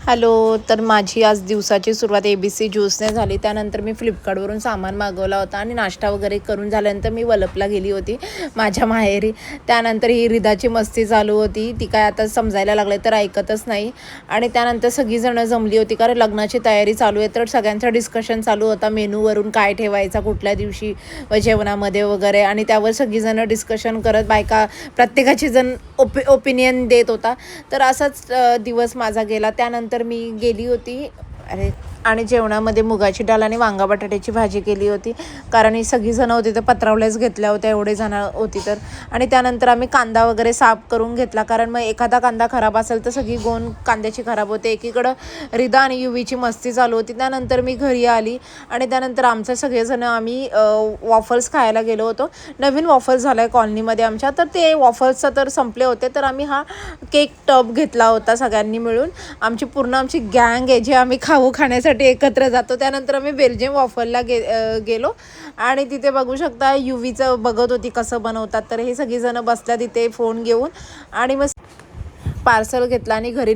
Hello. तर माझी आज दिवसाची सुरुवात ABC ज्यूसने झाली. त्यानंतर मी फ्लिपकार्टवरून सामान मागवला होता आणि नाश्ता वगैरे करून झाल्यानंतर मी वलपला गेली होती माझ्या माहेरी. त्यानंतर ही रिदाची मस्ती चालू होती. ती काय आता समजायला लागले तर ऐकतच नाही. आणि त्यानंतर सगळीजणं जमली होती कारण लग्नाची तयारी चालू आहे. तर सगळ्यांचं डिस्कशन चालू होता मेनूवरून काय ठेवायचा कुठल्या दिवशी जेवणामध्ये वगैरे. आणि त्यावर सगळीजणं डिस्कशन करत बायका प्रत्येकाची जण ओपिनियन देत होता. तर असाच दिवस माझा गेला. त्यानंतर मी गेली होती आणि जेवणामध्ये मुगाची डाळ आणि वांगा बटाट्याची भाजी केली होती कारण ही सगळी जणं होती तर पत्रावल्याच घेतल्या होत्या एवढे जण होती तर. आणि त्यानंतर आम्ही कांदा वगैरे साफ करून घेतला कारण मग एखादा कांदा खराब असेल तर सगळी गोण कांद्याची खराब होते. एकीकडं रिदा आणि युवीची मस्ती चालू होती. त्यानंतर मी घरी आली आणि त्यानंतर आमचं सगळेजण आम्ही वॉफल्स खायला गेलो होतो. नवीन वॉफल्स झाला आहे कॉलनीमध्ये आमच्या. तर ते वॉफल्सचं तर संपले होते तर आम्ही हा केक टब घेतला होता सगळ्यांनी मिळून. आमची गँग आहे जे आम्ही खाण्यासाठी एकत्र जातो. त्यानंतर आम्ही बेल्जियम वॉफलला गेलो आणि तिथे बघू शकता युवीचं बघत होती कसं बनवतात. तर हे सगळीजणं बसल्या तिथे फोन घेऊन आणि मग पार्सल घेतला आणि घरी